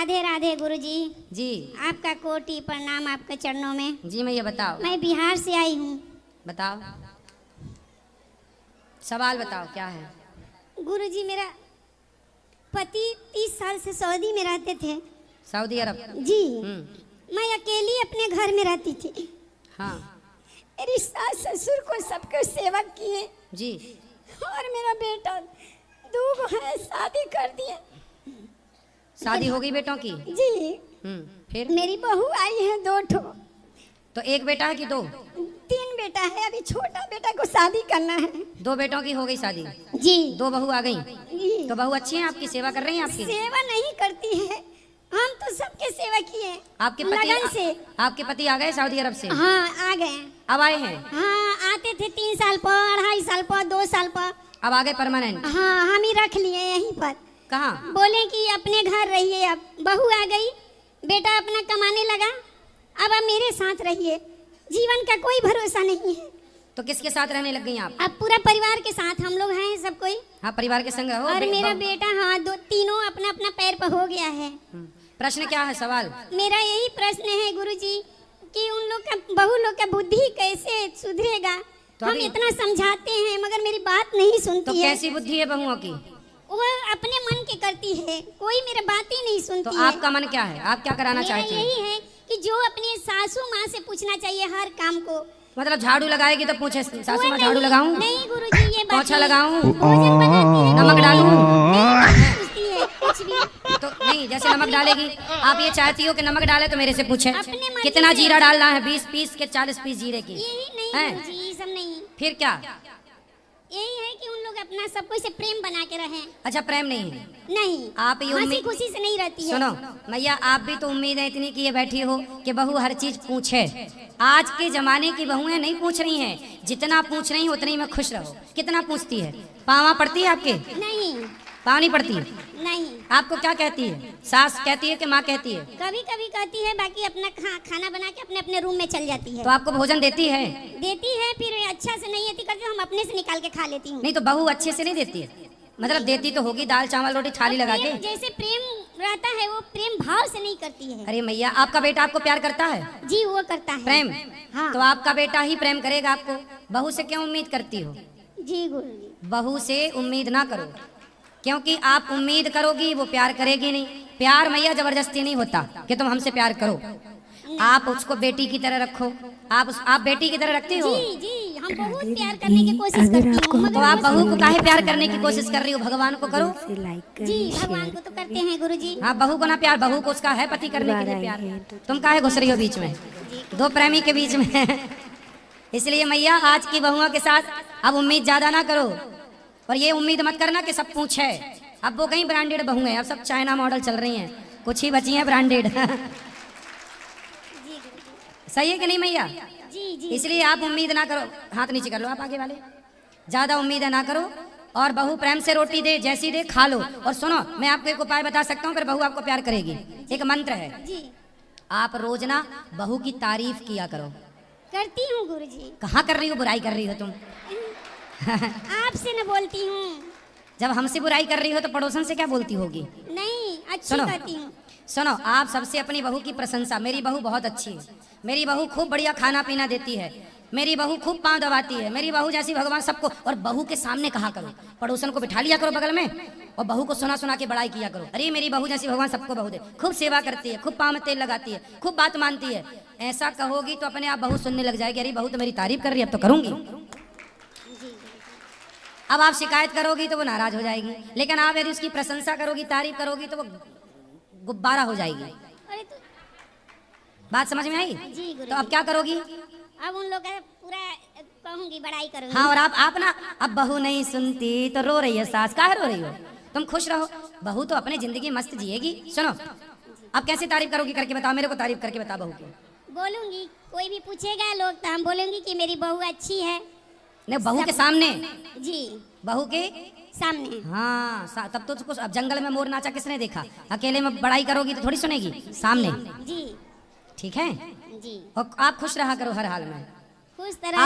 राधे राधे गुरुजी। जी आपका कोटि प्रणाम आपके चरणों में। जी मैया बताओ। मैं बिहार से आई हूँ। बताओ सवाल बताओ क्या है। गुरुजी मेरा पति 30 साल से सऊदी में रहते थे। सऊदी अरब। जी मैं अकेली अपने घर में रहती थी। हाँ मेरी सास ससुर को सबको सेवा किए जी। और मेरा बेटा 2 है शादी कर दिए। शादी हो गई बेटों की। जी फिर मेरी बहू आई है 2 ठो। तो एक बेटा है कि 2? 3 बेटा है। अभी छोटा बेटा को शादी करना है। 2 बेटों की हो गई शादी। जी 2 बहू आ गई। जी तो बहू अच्छी है आपकी, सेवा कर रही हैं आपकी? सेवा नहीं करती है, हम तो सबके सेवा किए आपके लगन से। आपके पति आ गए सऊदी अरब से? हाँ आ गए। अब आए हैं? हाँ आते थे 3 साल पर, 2.5 साल पर, 2 साल पर। अब आ गए परमानेंट? हाँ हम ही रख लिए यहीं पर। कहाँ? बोले कि अपने घर रहिए। अब बहू आ गई, बेटा अपना कमाने लगा, अब आप मेरे साथ रहिए। जीवन का कोई भरोसा नहीं है। तो किसके साथ रहने लग गई आप? अब पूरा परिवार के साथ हम लोग हैं सब कोई। हाँ परिवार के संग रहो। और मेरा बेटा हाँ 2-3 अपना अपना पैर पर हो गया है। प्रश्न क्या है, सवाल? मेरा यही प्रश्न है गुरुजी कि उन लोग का बहू लोग का बुद्धि कैसे सुधरेगा। तो हम इतना समझाते हैं मगर मेरी बात नहीं सुनती तो है। कैसी बुद्धि है बहुओं की? वो अपने मन के करती है, कोई मेरी बात ही नहीं सुनती तो है। आपका मन क्या है, आप क्या कराना मेरा चाहते हैं? यही है कि जो अपने सासू माँ से पूछना चाहिए हर काम को। मतलब झाड़ू लगाएगी तो पूछे सासू वो माँ झाड़ू नहीं- लगाऊं? नहीं गुरुजी ये बात पोछा नहीं। लगाऊं? भोजन बनाती है, नमक डालूं? नहीं पूछती है कुछ भी। तो नहीं, जैसे नमक डालेगी आप ये चाहती हो कि नमक डाले तो मेरे से पूछे अपने मर्जी कितना से। जीरा डालना है, 20 पीस के 40 पीस जीरे की? यही नहीं हैं? गुरुजी, ये सब नहीं। फिर क्या? यही है कि उन लोग अपना सब कुछ से प्रेम बना के रहें। अच्छा प्रेम नहीं है? नहीं आप ये हंसी उम्मीद खुशी से नहीं रहती है। सुनो मैया, आप भी तो उम्मीद है इतनी कि ये बैठी हो कि बहू हर चीज पूछे। आज के जमाने की बहुएं नहीं पूछ रही हैं, जितना पूछ रही हैं उतनी में खुश रहो। कितना पूछती है? पावा पड़ती है आपके? नहीं पाँव नहीं पड़ती? नहीं आपको क्या कहती है, सास कहती है कि माँ कहती है? कभी कभी कहती है, बाकी अपना खाना बना के अपने अपने रूम में चल जाती है। तो आपको भोजन देती है? देती है, फिर अच्छा से नहीं आती करती, हम अपने से निकाल के खा लेती हूँ। नहीं तो बहू अच्छे से नहीं देती है? मतलब देती तो होगी, दाल चावल रोटी थाली लगा के। जैसे प्रेम रहता है वो प्रेम भाव से नहीं करती है। अरे मैया, आपका बेटा आपको प्यार करता है? जी वो करता है प्रेम? हाँ। तो आपका बेटा ही प्रेम करेगा आपको, बहू से क्यों उम्मीद करती हो? जी गुरुजी। बहू से उम्मीद ना करो, क्योंकि आप उम्मीद करोगी वो प्यार करेगी नहीं। प्यार मैया जबरदस्ती नहीं होता कि तुम हमसे प्यार करो। आप उसको बेटी की तरह रखो। आप बेटी की तरह रखती हो? जी जी हम बहुत प्यार करने की कोशिश करती हूँ, तो आप बहू को काहे प्यार करने की कोशिश कर रही हो? भगवान को करो। जी भगवान को तो करते हैं गुरुजी। हाँ बहू को ना प्यार, बहू को उसका है पति करने के लिए प्यार। तुम काहे घुस रही हो बीच में, 2 प्रेमी के बीच में? इसलिए मैया आज की बहुओं के साथ अब उम्मीद ज्यादा ना करो, और ये उम्मीद मत करना कि सब पूछे। अब वो कहीं ब्रांडेड बहू है, अब सब चाइना मॉडल चल रही हैं, कुछ ही बची हैं ब्रांडेड। सही है कि नहीं मैया? जी जी इसलिए आप उम्मीद ना करो। हाथ नीचे कर लो आप आगे वाले, ज्यादा उम्मीद ना करो। और बहू प्रेम से रोटी दे, जैसी दे खा लो। और सुनो, मैं आपको एक उपाय बता सकता हूँ, फिर बहू आपको प्यार करेगी। एक मंत्र है, जी आप रोज ना बहू की तारीफ किया करो। करती हूँ गुरुजी। कहाँ कर रही हो, बुराई कर रही हो तुम? आपसे न बोलती हूँ। जब हमसे बुराई कर रही हो तो पड़ोसन से क्या बोलती होगी? नहीं अच्छी सुनो करती हूँ। सुनो, आप सबसे अपनी बहू की प्रशंसा, मेरी बहू बहुत अच्छी है, मेरी बहू खूब बढ़िया खाना पीना देती है, मेरी बहू खूब पाँव दबाती है, मेरी बहू जैसी भगवान सबको। और बहू के सामने कहा करो, पड़ोसन को बिठा लिया करो बगल में, और बहू को सुना सुना के बड़ाई किया करो। अरे मेरी बहू जैसी भगवान सबको बहू दे, खूब सेवा करती है, खूब पाँव में तेल लगाती है, खूब बात मानती है। ऐसा कहोगी तो अपने आप बहू सुनने लग जाएगी, अरे बहू तो मेरी तारीफ कर रही है, अब तो करूंगी। अब आप शिकायत करोगी तो वो नाराज हो जाएगी, लेकिन आप यदि उसकी प्रशंसा करोगी, तारीफ करोगी तो वो गुब्बारा हो जाएगी। अरे तो बात समझ में आई? जी गुरुजी। तो अब क्या करोगी? अब उन लोग का पूरा कहूंगी, बड़ाई करूंगी। हाँ, और आप ना, अब बहू नहीं सुनती तो रो रही है सास, काहे रो रही हो? तुम खुश रहो, बहू तो अपनी जिंदगी मस्त जिएगी। सुनो, अब कैसे तारीफ करोगी, करके बताओ मेरे को, तारीफ करके बताओ बहू की। बोलूंगी, कोई भी पूछेगा लोग तो हम बोलेंगे कि मेरी बहू अच्छी है। नहीं, बहू के सामने? जी बहू के सामने। हाँ, तब तो उसको, अब जंगल में मोर नाचा किसने देखा? अकेले में बड़ाई करोगी तो थोड़ी सुनेगी, सामने। जी ठीक है? जी और आप खुश रहा करो हर हाल में। खुश तरह